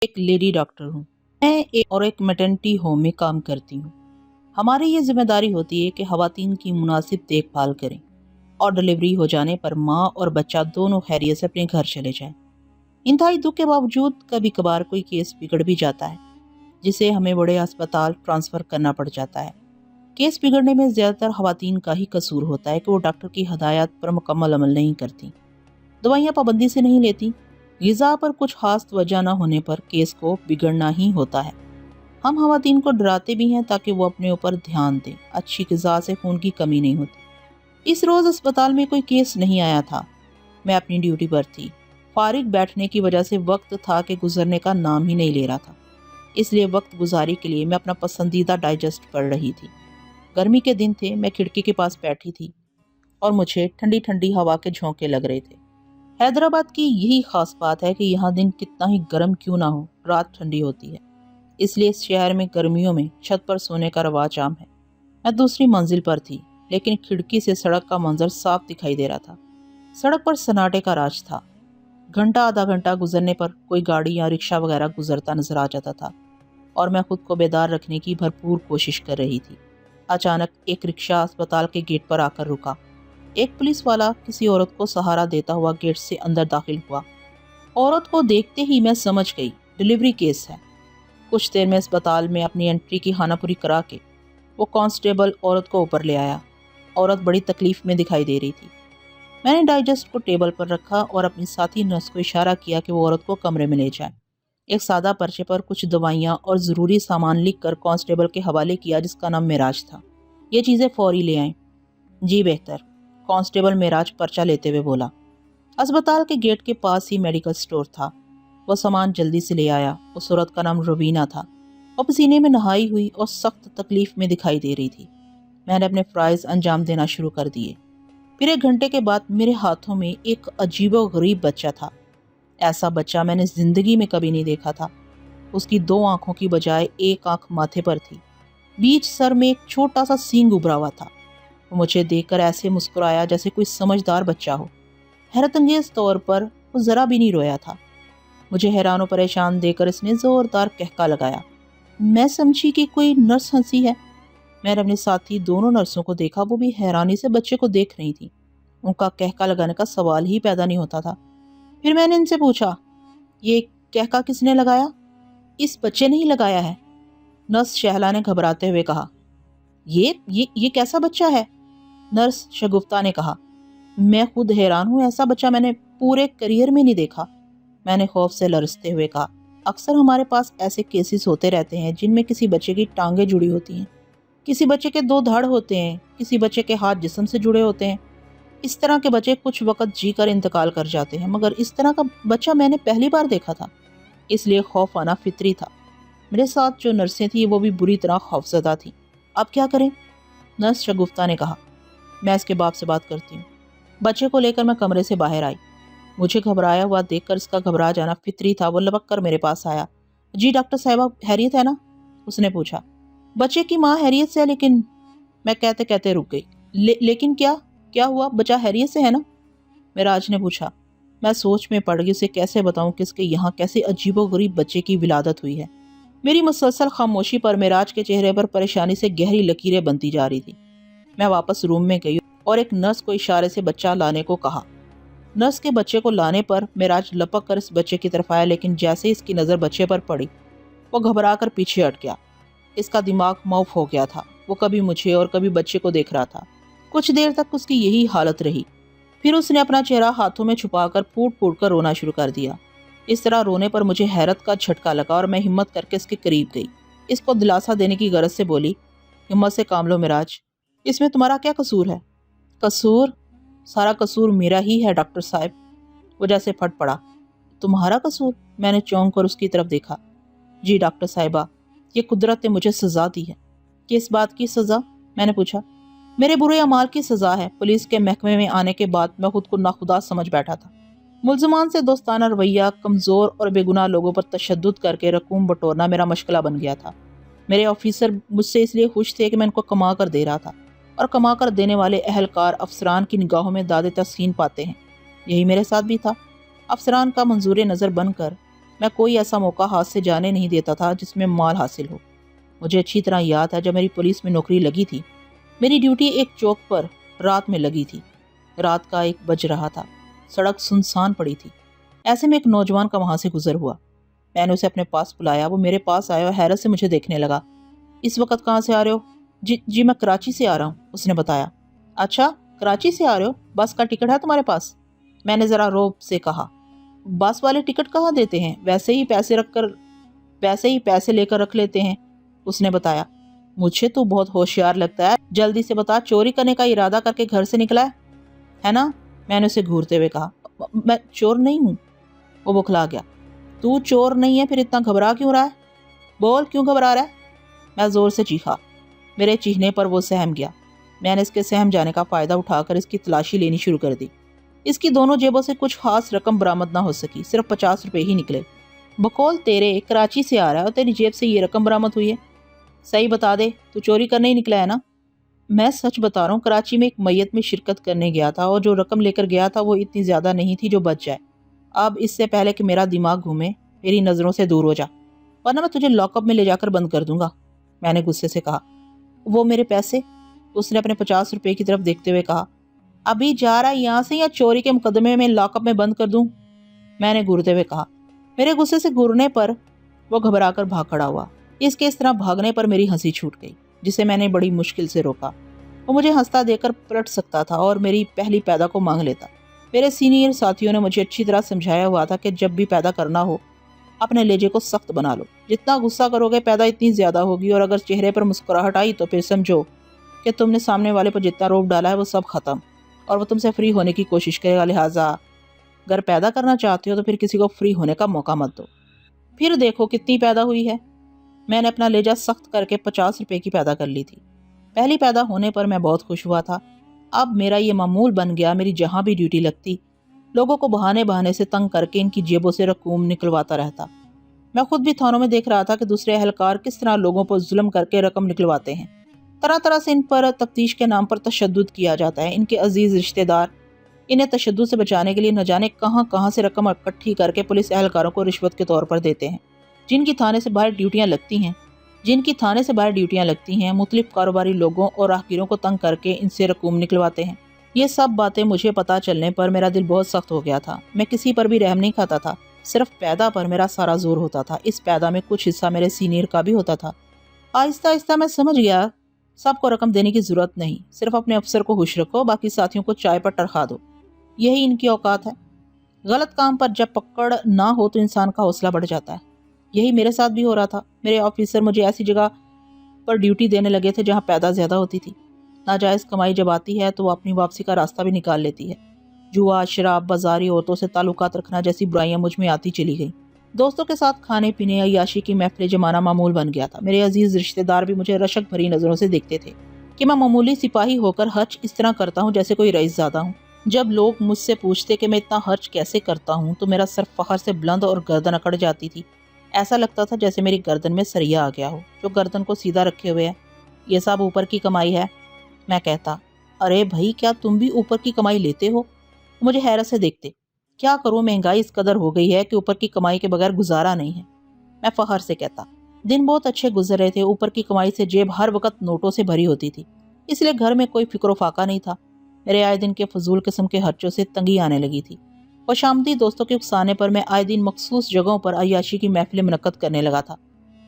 ایک lady doctor ہوں۔ میں ایک میٹرنٹی ہوم میں کام کرتی ہوں۔ ہماری یہ ذمہ داری ہوتی ہے کہ خواتین کی مناسب دیکھ بھال کریں اور ڈلیوری ہو جانے پر ماں اور بچہ دونوں خیریت سے اپنے گھر چلے جائیں۔ انتہائی دکھ کے باوجود کبھی کبھار کوئی کیس بگڑ بھی جاتا ہے جسے ہمیں بڑے اسپتال ٹرانسفر کرنا پڑ جاتا ہے۔ کیس بگڑنے میں زیادہ تر خواتین کا ہی قصور ہوتا ہے کہ وہ ڈاکٹر کی ہدایات پر مکمل عمل نہیں کرتی، دوائیاں پابندی سے نہیں لیتی، غذا پر کچھ خاص توجہ نہ ہونے پر کیس کو بگڑنا ہی ہوتا ہے۔ ہم خواتین کو ڈراتے بھی ہیں تاکہ وہ اپنے اوپر دھیان دیں۔ اچھی غذا سے خون کی کمی نہیں ہوتی۔ اس روز اسپتال میں کوئی کیس نہیں آیا تھا۔ میں اپنی ڈیوٹی پر تھی۔ فارغ بیٹھنے کی وجہ سے وقت تھا کہ گزرنے کا نام ہی نہیں لے رہا تھا، اس لیے وقت گزاری کے لیے میں اپنا پسندیدہ ڈائجسٹ پڑھ رہی تھی۔ گرمی کے دن تھے، میں کھڑکی کے پاس بیٹھی تھی اور مجھے ٹھنڈی ٹھنڈی ہوا کے جھونکے لگ رہے تھے۔ حیدرآباد کی یہی خاص بات ہے کہ یہاں دن کتنا ہی گرم کیوں نہ ہو، رات ٹھنڈی ہوتی ہے، اس لیے اس شہر میں گرمیوں میں چھت پر سونے کا رواج عام ہے۔ میں دوسری منزل پر تھی، لیکن کھڑکی سے سڑک کا منظر صاف دکھائی دے رہا تھا۔ سڑک پر سناٹے کا راج تھا۔ گھنٹہ آدھا گھنٹہ گزرنے پر کوئی گاڑی یا رکشہ وغیرہ گزرتا نظر آ جاتا تھا اور میں خود کو بیدار رکھنے کی بھرپور کوشش کر رہی تھی۔ اچانک ایک رکشہ اسپتال کے گیٹ پر آ کر رکا۔ ایک پولیس والا کسی عورت کو سہارا دیتا ہوا گیٹ سے اندر داخل ہوا۔ عورت کو دیکھتے ہی میں سمجھ گئی ڈلیوری کیس ہے۔ کچھ دیر میں اسپتال میں اپنی انٹری کی خانہ پوری کرا کے وہ کانسٹیبل عورت کو اوپر لے آیا۔ عورت بڑی تکلیف میں دکھائی دے رہی تھی۔ میں نے ڈائجسٹ کو ٹیبل پر رکھا اور اپنی ساتھی نرس کو اشارہ کیا کہ وہ عورت کو کمرے میں لے جائے۔ ایک سادہ پرچے پر کچھ دوائیاں اور ضروری سامان لکھ کر کانسٹیبل کے حوالے کیا جس کا نام معراج تھا۔ یہ چیزیں فوری لے آئیں۔ جی بہتر، کانسٹیبل معراج پرچہ لیتے ہوئے بولا۔ اسپتال کے گیٹ کے پاس ہی میڈیکل سٹور تھا۔ وہ سامان جلدی سے لے آیا۔ اس عورت کا نام روینہ تھا۔ وہ پسینے میں نہائی ہوئی اور سخت تکلیف میں دکھائی دے رہی تھی۔ میں نے اپنے فرائض انجام دینا شروع کر دیے۔ پھر ایک گھنٹے کے بعد میرے ہاتھوں میں ایک عجیب و غریب بچہ تھا۔ ایسا بچہ میں نے زندگی میں کبھی نہیں دیکھا تھا۔ اس کی 2 آنکھوں کی بجائے ایک آنکھ ماتھے پر تھی۔ بیچ سر میں ایک چھوٹا سا سینگ ابھرا ہوا تھا۔ وہ مجھے دیکھ کر ایسے مسکرایا جیسے کوئی سمجھدار بچہ ہو۔ حیرت انگیز طور پر وہ ذرا بھی نہیں رویا تھا۔ مجھے حیران و پریشان دیکھ کر اس نے زوردار کہکا لگایا۔ میں سمجھی کہ کوئی نرس ہنسی ہے۔ میں نے اپنے ساتھی دونوں نرسوں کو دیکھا، وہ بھی حیرانی سے بچے کو دیکھ رہی تھی۔ ان کا کہکا لگانے کا سوال ہی پیدا نہیں ہوتا تھا۔ پھر میں نے ان سے پوچھا، یہ کہکا کس نے لگایا؟ اس بچے نے ہی لگایا ہے، نرس شہلا نے گھبراتے ہوئے کہا۔ یہ کیسا بچہ ہے؟ نرس شگفتہ نے کہا۔ میں خود حیران ہوں، ایسا بچہ میں نے پورے کیریئر میں نہیں دیکھا۔ میں نے خوف سے لرزتے ہوئے کہا، اکثر ہمارے پاس ایسے کیسز ہوتے رہتے ہیں جن میں کسی بچے کی ٹانگیں جڑی ہوتی ہیں، کسی بچے کے 2 دھڑ ہوتے ہیں، کسی بچے کے ہاتھ جسم سے جڑے ہوتے ہیں۔ اس طرح کے بچے کچھ وقت جی کر انتقال کر جاتے ہیں، مگر اس طرح کا بچہ میں نے پہلی بار دیکھا تھا، اس لیے خوف آنا فطری تھا۔ میرے ساتھ جو نرسیں تھیں وہ بھی بری طرح خوفزدہ تھیں۔ اب کیا کریں؟ نرس شگفتہ نے کہا، میں اس کے باپ سے بات کرتی ہوں۔ بچے کو لے کر میں کمرے سے باہر آئی۔ مجھے گھبرایا ہوا دیکھ کر اس کا گھبرا جانا فطری تھا۔ وہ لپک کر میرے پاس آیا۔ جی ڈاکٹر صاحبہ، خیریت ہے نا؟ اس نے پوچھا۔ بچے کی ماں خیریت سے ہے، لیکن میں کہتے کہتے رک گئی۔ لیکن کیا ہوا؟ بچہ خیریت سے ہے نا؟ معراج نے پوچھا۔ میں سوچ میں پڑ گئی، اسے کیسے بتاؤں کہ اس کے یہاں کیسے عجیب و غریب بچے کی ولادت ہوئی ہے۔ میری مسلسل خاموشی پر معراج کے چہرے پر پریشانی سے گہری لکیریں بنتی جا رہی تھی۔ میں واپس روم میں گئی اور ایک نرس کو اشارے سے بچہ لانے کو کہا۔ نرس کے بچے کو لانے پر معراج لپک کر اس بچے کی طرف آیا، لیکن جیسے ہی اس کی نظر بچے پر پڑی وہ گھبرا کر پیچھے ہٹ گیا۔ اس کا دماغ موف ہو گیا تھا۔ وہ کبھی مجھے اور کبھی بچے کو دیکھ رہا تھا۔ کچھ دیر تک اس کی یہی حالت رہی، پھر اس نے اپنا چہرہ ہاتھوں میں چھپا کر پھوٹ پھوٹ کر رونا شروع کر دیا۔ اس طرح رونے پر مجھے حیرت کا جھٹکا لگا اور میں ہمت کر کے اس کے قریب گئی۔ اس کو دلاسا دینے کی غرض سے بولی، ہمت سے کام لو معراج، اس میں تمہارا کیا قصور ہے؟ قصور؟ سارا قصور میرا ہی ہے ڈاکٹر صاحب۔ وہ جیسے پھٹ پڑا۔ تمہارا قصور؟ میں نے چونک کر اس کی طرف دیکھا۔ جی ڈاکٹر صاحبہ، یہ قدرت نے مجھے سزا دی ہے۔ کس بات کی سزا؟ میں نے پوچھا۔ میرے برے اعمال کی سزا ہے۔ پولیس کے محکمے میں آنے کے بعد میں خود کو ناخدا سمجھ بیٹھا تھا۔ ملزمان سے دوستانہ رویہ، کمزور اور بے گناہ لوگوں پر تشدد کر کے رقوم بٹورنا میرا مشغلہ بن گیا تھا۔ میرے آفیسر مجھ سے اس لیے خوش تھے کہ میں ان کو کما کر دے رہا تھا، اور کما کر دینے والے اہلکار افسران کی نگاہوں میں داد تسکین پاتے ہیں۔ یہی میرے ساتھ بھی تھا۔ افسران کا منظور نظر بن کر میں کوئی ایسا موقع ہاتھ سے جانے نہیں دیتا تھا جس میں مال حاصل ہو۔ مجھے اچھی طرح یاد ہے جب میری پولیس میں نوکری لگی تھی، میری ڈیوٹی ایک چوک پر رات میں لگی تھی۔ رات کا 1 بج رہا تھا، سڑک سنسان پڑی تھی۔ ایسے میں ایک نوجوان کا وہاں سے گزر ہوا۔ میں نے اسے اپنے پاس بلایا، وہ میرے پاس آیا اور حیرت سے مجھے دیکھنے لگا۔ اس وقت کہاں سے آ رہے ہو؟ جی میں کراچی سے آ رہا ہوں، اس نے بتایا۔ اچھا، کراچی سے آ رہے ہو؟ بس کا ٹکٹ ہے تمہارے پاس؟ میں نے ذرا روب سے کہا۔ بس والے ٹکٹ کہاں دیتے ہیں، ویسے ہی پیسے لے کر رکھ لیتے ہیں، اس نے بتایا۔ مجھے تو بہت ہوشیار لگتا ہے، جلدی سے بتا، چوری کرنے کا ارادہ کر کے گھر سے نکلا ہے نا؟ میں نے اسے گھورتے ہوئے کہا۔ میں چور نہیں ہوں، وہ بکھلا گیا۔ تو چور نہیں ہے، پھر اتنا گھبرا کیوں رہا ہے؟ بول، کیوں گھبرا رہا ہے؟ میں زور سے چیخا۔ میرے چیخنے پر وہ سہم گیا۔ میں نے اس کے سہم جانے کا فائدہ اٹھا کر اس کی تلاشی لینی شروع کر دی۔ اس کی دونوں جیبوں سے کچھ خاص رقم برآمد نہ ہو سکی، صرف 50 روپے ہی نکلے۔ بقول تیرے، کراچی سے آ رہا ہے اور تیری جیب سے یہ رقم برآمد ہوئی ہے؟ صحیح بتا دے، تو چوری کرنے ہی نکلا ہے نا؟ میں سچ بتا رہا ہوں، کراچی میں ایک میت میں شرکت کرنے گیا تھا اور جو رقم لے کر گیا تھا وہ اتنی زیادہ نہیں تھی جو بچ جائے۔ اب اس سے پہلے کہ میرا دماغ گھومے، میری نظروں سے دور ہو جا، ورنہ میں تجھے لاک اپ میں لے جا کر بند کر دوں گا، میں نے غصے سے کہا۔ وہ میرے پیسے؟ اس نے اپنے 50 روپے کی طرف دیکھتے ہوئے کہا۔ ابھی جا رہا ہے یہاں سے یا چوری کے مقدمے میں لاک اپ میں بند کر دوں، میں نے گھورتے ہوئے کہا۔ میرے غصے سے گھورنے پر وہ گھبرا کر بھاگ کھڑا ہوا۔ اس کے اس طرح بھاگنے پر میری ہنسی چھوٹ گئی، جسے میں نے بڑی مشکل سے روکا۔ وہ مجھے ہنستا دیکھ کر پلٹ سکتا تھا اور میری پہلی پیدا کو مانگ لیتا۔ میرے سینئر ساتھیوں نے مجھے اچھی طرح سمجھایا ہوا تھا کہ جب بھی پیدا کرنا ہو اپنے لہجے کو سخت بنا لو، جتنا غصہ کرو گے پیدا اتنی زیادہ ہوگی، اور اگر چہرے پر مسکراہٹ آئی تو پھر سمجھو کہ تم نے سامنے والے پر جتنا روب ڈالا ہے وہ سب ختم، اور وہ تم سے فری ہونے کی کوشش کرے گا۔ لہٰذا اگر پیدا کرنا چاہتے ہو تو پھر کسی کو فری ہونے کا موقع مت دو۔ پھر دیکھو کتنی پیدا ہوئی ہے۔ میں نے اپنا لہجہ سخت کر کے 50 روپے کی پیدا کر لی تھی۔ پہلی پیدا ہونے پر میں بہت خوش ہوا تھا۔ اب میرا یہ معمول بن گیا، میری جہاں بھی ڈیوٹی لگتی، لوگوں کو بہانے سے تنگ کر کے ان کی جیبوں سے رقوم نکلواتا رہتا۔ میں خود بھی تھانوں میں دیکھ رہا تھا کہ دوسرے اہلکار کس طرح لوگوں پر ظلم کر کے رقم نکلواتے ہیں۔ طرح طرح سے ان پر تفتیش کے نام پر تشدد کیا جاتا ہے۔ ان کے عزیز رشتہ دار انہیں تشدد سے بچانے کے لیے نہ جانے کہاں سے رقم اکٹھی کر کے پولیس اہلکاروں کو رشوت کے طور پر دیتے ہیں، جن کی تھانے سے باہر ڈیوٹیاں لگتی ہیں، مختلف کاروباری لوگوں اور راہگیروں کو تنگ کر کے ان سے رقوم نکلواتے ہیں۔ یہ سب باتیں مجھے پتہ چلنے پر میرا دل بہت سخت ہو گیا تھا۔ میں کسی پر بھی رحم نہیں کھاتا تھا، صرف پیدا پر میرا سارا زور ہوتا تھا۔ اس پیدا میں کچھ حصہ میرے سینئر کا بھی ہوتا تھا۔ آہستہ آہستہ میں سمجھ گیا سب کو رقم دینے کی ضرورت نہیں، صرف اپنے افسر کو خوش رکھو، باقی ساتھیوں کو چائے پر ٹرخا دو، یہی ان کی اوقات ہے۔ غلط کام پر جب پکڑ نہ ہو تو انسان کا حوصلہ بڑھ جاتا ہے۔ یہی میرے ساتھ بھی ہو رہا تھا۔ میرے آفیسر مجھے ایسی جگہ پر ڈیوٹی دینے لگے تھے جہاں پیدا زیادہ ہوتی تھی۔ ناجائز کمائی جب آتی ہے تو وہ اپنی واپسی کا راستہ بھی نکال لیتی ہے۔ جوا، شراب، بازاری عورتوں سے تعلقات رکھنا جیسی برائیاں مجھ میں آتی چلی گئیں۔ دوستوں کے ساتھ کھانے پینے، عیاشی کی محفلیں جمانا معمول بن گیا تھا۔ میرے عزیز رشتہ دار بھی مجھے رشک بھری نظروں سے دیکھتے تھے کہ میں معمولی سپاہی ہو کر خرچ اس طرح کرتا ہوں جیسے کوئی رئیس زادہ ہوں۔ جب لوگ مجھ سے پوچھتے کہ میں اتنا خرچ کیسے کرتا ہوں تو میرا سر فخر سے بلند اور گردن اکڑ جاتی تھی۔ ایسا لگتا تھا جیسے میری گردن میں سریا آ گیا ہو جو گردن کو سیدھا رکھے ہوئے ہے۔ یہ سب اوپر کی کمائی ہے، میں کہتا۔ ارے بھائی، کیا تم بھی اوپر کی کمائی لیتے ہو؟ مجھے حیرت سے دیکھتے۔ کیا کروں، مہنگائی اس قدر ہو گئی ہے کہ اوپر کی کمائی کے بغیر گزارا نہیں ہے، میں فخر سے کہتا۔ دن بہت اچھے گزر رہے تھے۔ اوپر کی کمائی سے جیب ہر وقت نوٹوں سے بھری ہوتی تھی، اس لیے گھر میں کوئی فکر و فاقہ نہیں تھا۔ میرے آئے دن کے فضول قسم کے خرچوں سے تنگی آنے لگی تھی۔ خوشامدی دوستوں کے اکسانے پر میں آئے دن مخصوص جگہوں پر عیاشی کی محفلیں منعقد کرنے لگا تھا۔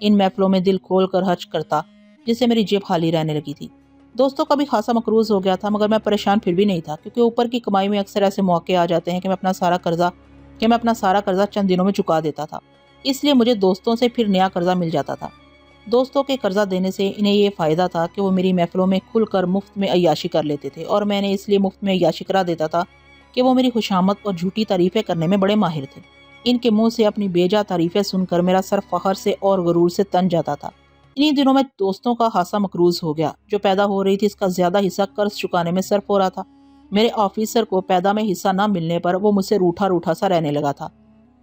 ان محفلوں میں دل کھول کر خرچ کرتا، جس سے میری جیب خالی رہنے لگی تھی۔ دوستوں کا بھی خاصا مقروض ہو گیا تھا، مگر میں پریشان پھر بھی نہیں تھا، کیونکہ اوپر کی کمائی میں اکثر ایسے موقع آ جاتے ہیں کہ میں اپنا سارا قرضہ چند دنوں میں چکا دیتا تھا۔ اس لیے مجھے دوستوں سے پھر نیا قرضہ مل جاتا تھا۔ دوستوں کے قرضہ دینے سے انہیں یہ فائدہ تھا کہ وہ میری محفلوں میں کھل کر مفت میں عیاشی کر لیتے تھے، اور میں نے اس لیے مفت میں عیاشی کرا دیتا تھا کہ وہ میری خوشامد اور جھوٹی تعریفیں کرنے میں بڑے ماہر تھے۔ ان کے منہ سے اپنی بیجا تعریفیں سن کر میرا سر فخر سے اور غرور سے تن جاتا تھا۔ انہی دنوں میں دوستوں کا خاصا مقروض ہو گیا۔ جو پیدا ہو رہی تھی اس کا زیادہ حصہ قرض چکانے میں صرف ہو رہا تھا۔ میرے آفیسر کو پیدا میں حصہ نہ ملنے پر وہ مجھ سے روٹھا سا رہنے لگا تھا۔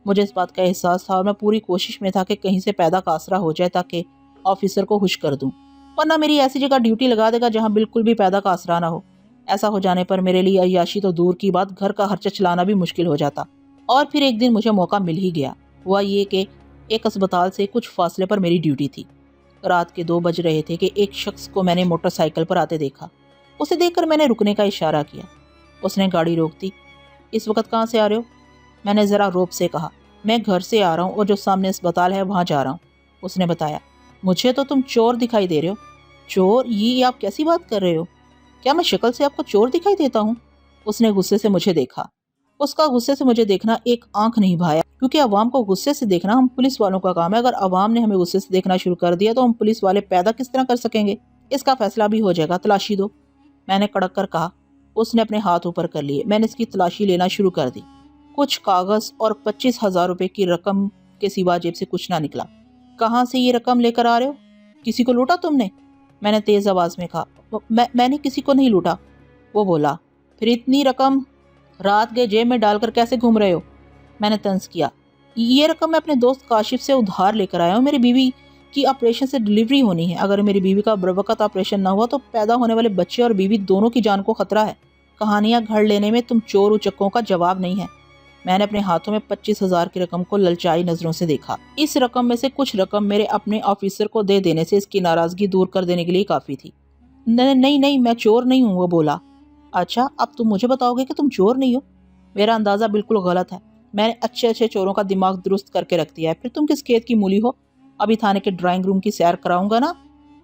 مجھے اس بات کا احساس تھا اور میں پوری کوشش میں تھا کہ کہیں سے پیدا کا آسرا ہو جائے تاکہ آفیسر کو خوش کر دوں، ورنہ میری ایسی جگہ ڈیوٹی لگا دے گا جہاں بالکل بھی پیدا کا آسرا نہ ہو۔ ایسا ہو جانے پر میرے لیے عیاشی تو دور کی بات، گھر کا خرچہ چلانا بھی مشکل ہو جاتا۔ اور پھر ایک دن مجھے موقع مل ہی گیا۔ ہوا یہ کہ ایک اسپتال سے کچھ فاصلے پر میری ڈیوٹی تھی۔ رات کے 2 بج رہے تھے کہ ایک شخص کو میں نے موٹر سائیکل پر آتے دیکھا۔ اسے دیکھ کر میں نے رکنے کا اشارہ کیا۔ اس نے گاڑی روک دی۔ اس وقت کہاں سے آ رہے ہو؟ میں نے ذرا روب سے کہا۔ میں گھر سے آ رہا ہوں اور جو سامنے اسپتال ہے وہاں جا رہا ہوں۔ اس نے بتایا۔ مجھے تو تم چور دکھائی دے رہے ہو۔ چور؟ یہ آپ کیسی بات کر رہے ہو؟ کیا میں شکل سے آپ کو چور دکھائی دیتا ہوں؟ اس نے غصے سے مجھے دیکھا۔ اس کا غصے سے مجھے دیکھنا ایک آنکھ نہیں بھایا، کیونکہ عوام کو غصے سے دیکھنا ہم پولیس والوں کا کام ہے۔ اگر عوام نے ہمیں غصے سے دیکھنا شروع کر دیا تو ہم پولیس والے پیدا کس طرح کر سکیں گے؟ اس کا فیصلہ بھی ہو جائے گا، تلاشی دو، میں نے کڑک کر کہا۔ اس نے اپنے ہاتھ اوپر کر لیے۔ میں نے اس کی تلاشی لینا شروع کر دی۔ کچھ کاغذ اور 25,000 روپے کی رقم کے سوا جیب سے کچھ نہ نکلا۔ کہاں سے یہ رقم لے کر آ رہے ہو؟ کسی کو لوٹا تم نے؟ میں نے تیز آواز میں کہا۔ میں نے کسی کو نہیں لوٹا، وہ بولا۔ پھر اتنی رقم رات گئے جیب میں ڈال کر کیسے گھوم رہے ہو؟ میں نے طنز کیا۔ یہ رقم میں اپنے دوست کاشف سے ادھار لے کر آیا ہوں۔ میری بیوی کی آپریشن سے ڈلیوری ہونی ہے۔ اگر میری بیوی کا بروقت آپریشن نہ ہوا تو پیدا ہونے والے بچے اور بیوی دونوں کی جان کو خطرہ ہے۔ کہانیاں گھڑ لینے میں تم چور اچکوں کا جواب نہیں ہے۔ میں نے اپنے ہاتھوں میں 25,000 کی رقم کو للچائی نظروں سے دیکھا۔ اس رقم میں سے کچھ رقم میرے اپنے آفیسر کو دے دینے سے اس کی ناراضگی دور کر دینے کے لیے کافی تھی۔ نہیں، میں چور نہیں ہوں، وہ بولا۔ اچھا، اب تم مجھے بتاؤ گے کہ تم چور نہیں ہو؟ میرا اندازہ بالکل غلط ہے۔ میں نے اچھے چوروں کا دماغ درست کر کے رکھ دیا ہے۔ پھر تم کس کھیت کی مولی ہو؟ ابھی تھانے کے ڈرائنگ روم کی سیر کراؤں گا نا،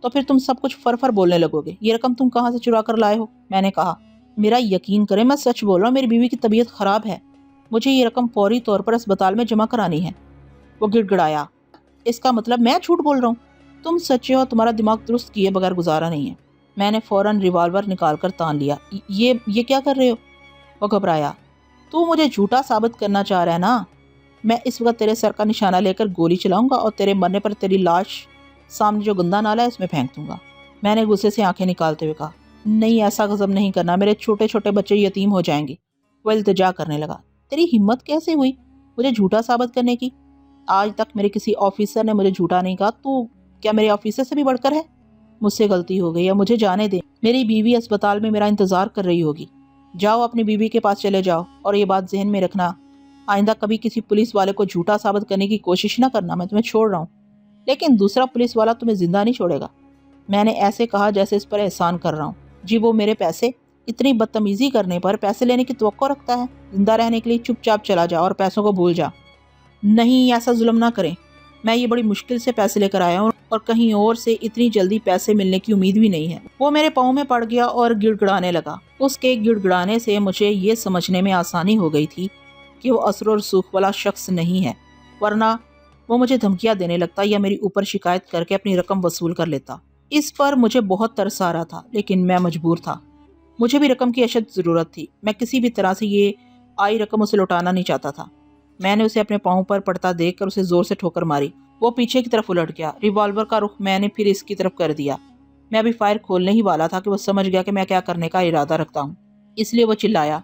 تو پھر تم سب کچھ فر بولنے لگو گے۔ یہ رقم تم کہاں سے چرا کر لائے ہو؟ میں نے کہا۔ میرا یقین کریں، میں سچ بول رہا ہوں، میری بیوی کی طبیعت خراب ہے، مجھے یہ رقم فوری طور پر اسپتال میں جمع کرانی ہے۔ وہ گڑ گڑایا۔ اس کا مطلب میں جھوٹ بول رہا ہوں؟ تم سچے ہو، تمہارا دماغ درست کیے بغیر گزارا نہیں ہے۔ میں نے فوراً ریوالور نکال کر تان لیا۔ یہ کیا کر رہے ہو؟ وہ گھبرایا۔ تو مجھے جھوٹا ثابت کرنا چاہ رہا ہے نا؟ میں اس وقت تیرے سر کا نشانہ لے کر گولی چلاؤں گا اور تیرے مرنے پر تیری لاش سامنے جو گندا نالا ہے اس میں پھینک دوں گا۔ میں نے غصے سے آنکھیں نکالتے ہوئے کہا۔ نہیں، ایسا غضب نہیں کرنا، میرے چھوٹے بچے یتیم ہو جائیں گے۔ وہ التجا کرنے لگا۔ تیری ہمت کیسے ہوئی مجھے جھوٹا ثابت کرنے کی؟ آج تک میرے کسی آفیسر نے مجھے جھوٹا نہیں کہا، تو کیا میرے آفیسر سے بھی بڑھ کر ہے؟ مجھ سے غلطی ہو گئی ہے، مجھے جانے دے۔ میری بیوی اسپتال میں میرا انتظار کر رہی ہوگی۔ جاؤ اپنی بیوی کے پاس چلے جاؤ، اور یہ بات ذہن میں رکھنا، آئندہ کبھی کسی پولیس والے کو جھوٹا ثابت کرنے کی کوشش نہ کرنا۔ میں تمہیں چھوڑ رہا ہوں، لیکن دوسرا پولیس والا تمہیں زندہ نہیں چھوڑے گا۔ میں نے ایسے کہا جیسے اس پر احسان کر رہا ہوں۔ جی وہ میرے پیسے؟ اتنی بدتمیزی کرنے پر پیسے لینے کی توقع رکھتا ہے؟ زندہ رہنے کے لیے چپ چاپ چلا جا اور پیسوں کو بھول جا۔ نہیں، ایسا ظلم نہ کریں، میں یہ بڑی مشکل سے پیسے لے کر آیا ہوں اور کہیں اور سے اتنی جلدی پیسے ملنے کی امید بھی نہیں ہے۔ وہ میرے پاؤں میں پڑ گیا اور گڑ گڑانے لگا۔ اس کے گڑ گڑانے سے مجھے یہ سمجھنے میں آسانی ہو گئی تھی کہ وہ اثر و رسوخ والا شخص نہیں ہے، ورنہ وہ مجھے دھمکیاں دینے لگتا یا میری اوپر شکایت کر کے اپنی رقم وصول کر لیتا۔ اس پر مجھے بہت ترس آ رہا تھا، لیکن میں مجبور تھا۔ مجھے بھی رقم کی اشد ضرورت تھی۔ میں کسی بھی طرح سے یہ آئی رقم اسے لوٹانا نہیں چاہتا تھا۔ میں نے اسے اپنے پاؤں پر پڑتا دیکھ کر اسے زور سے ٹھوکر ماری۔ وہ پیچھے کی طرف الٹ گیا۔ ریوالور کا رخ میں نے پھر اس کی طرف کر دیا۔ میں ابھی فائر کھولنے ہی والا تھا کہ وہ سمجھ گیا کہ میں کیا کرنے کا ارادہ رکھتا ہوں، اس لیے وہ چلایا،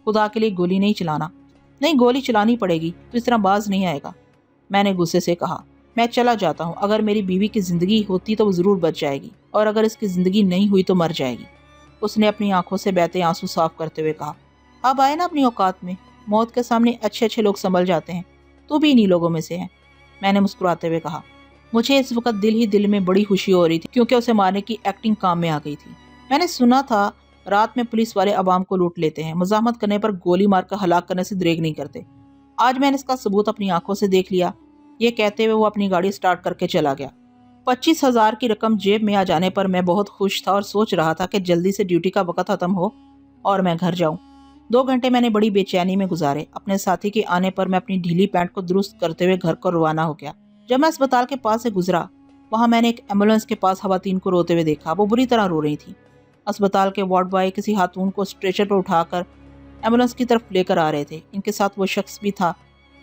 خدا کے لیے گولی نہیں چلانا۔ نہیں، گولی چلانی پڑے گی، تو اس طرح باز نہیں آئے گا، میں نے غصے سے کہا۔ میں چلا جاتا ہوں، اگر میری بیوی کی زندگی ہوتی تو وہ ضرور بچ جائے گی، اور اگر اس کی زندگی نہیں ہوئی تو مر جائے گی۔ اس نے اپنی آنکھوں سے بہتے آنسو صاف کرتے ہوئے کہا۔ اب آئے نا اپنی اوقات میں، موت کے سامنے اچھے لوگ سنبھل جاتے ہیں، تو بھی انہی لوگوں میں سے ہے، میں نے مسکراتے ہوئے کہا۔ مجھے اس وقت دل ہی دل میں بڑی خوشی ہو رہی تھی، کیونکہ اسے مارنے کی ایکٹنگ کام میں آ گئی تھی۔ میں نے سنا تھا رات میں پولیس والے عوام کو لوٹ لیتے ہیں، مزاحمت کرنے پر گولی مار کر ہلاک کرنے سے دریغ نہیں کرتے۔ آج میں نے اس کا ثبوت اپنی آنکھوں سے دیکھ لیا۔ یہ کہتے ہوئے وہ اپنی گاڑی سٹارٹ کر کے چلا گیا۔ 25,000 کی رقم جیب میں آ جانے پر میں بہت خوش تھا اور سوچ رہا تھا کہ جلدی سے ڈیوٹی کا وقت ختم ہو اور میں گھر جاؤں۔ 2 گھنٹے میں نے بڑی بے چینی میں گزارے۔ اپنے ساتھی کے آنے پر میں اپنی ڈھیلی پینٹ کو درست کرتے ہوئے گھر کو روانہ ہو گیا۔ جب میں اسپتال کے پاس سے گزرا، وہاں میں نے ایک ایمبولینس کے پاس خواتین کو روتے ہوئے دیکھا۔ وہ بری طرح رو رہی تھی۔ اسپتال کے وارڈ بوائے کسی خاتون کو اسٹریچر پر اٹھا کر ایمبولینس کی طرف لے کر آ رہے تھے۔ ان کے ساتھ وہ شخص بھی تھا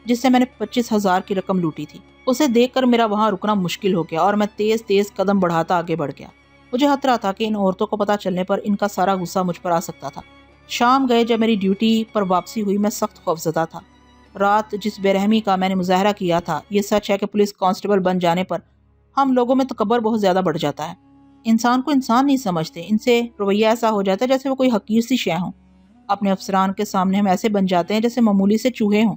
جس سے میں نے 25,000 کی رقم لوٹی تھی۔ اسے دیکھ کر میرا وہاں رکنا مشکل ہو گیا اور میں تیز قدم بڑھاتا آگے بڑھ گیا۔ مجھے خطرہ تھا کہ ان عورتوں کو پتہ چلنے پر ان کا سارا غصہ مجھ پر آ سکتا تھا۔ شام گئے، جب میری ڈیوٹی پر واپسی ہوئی، میں سخت خوفزدہ تھا۔ رات جس بے رحمی کا میں نے مظاہرہ کیا تھا، یہ سچ ہے کہ پولیس کانسٹیبل بن جانے پر ہم لوگوں میں تکبر بہت زیادہ بڑھ جاتا ہے۔ انسان کو انسان نہیں سمجھتے، ان سے رویہ ایسا ہو جاتا ہے جیسے وہ کوئی حقیر سی شے ہوں۔ اپنے افسران کے سامنے ہم ایسے بن جاتے ہیں جیسے معمولی سے چوہے ہوں۔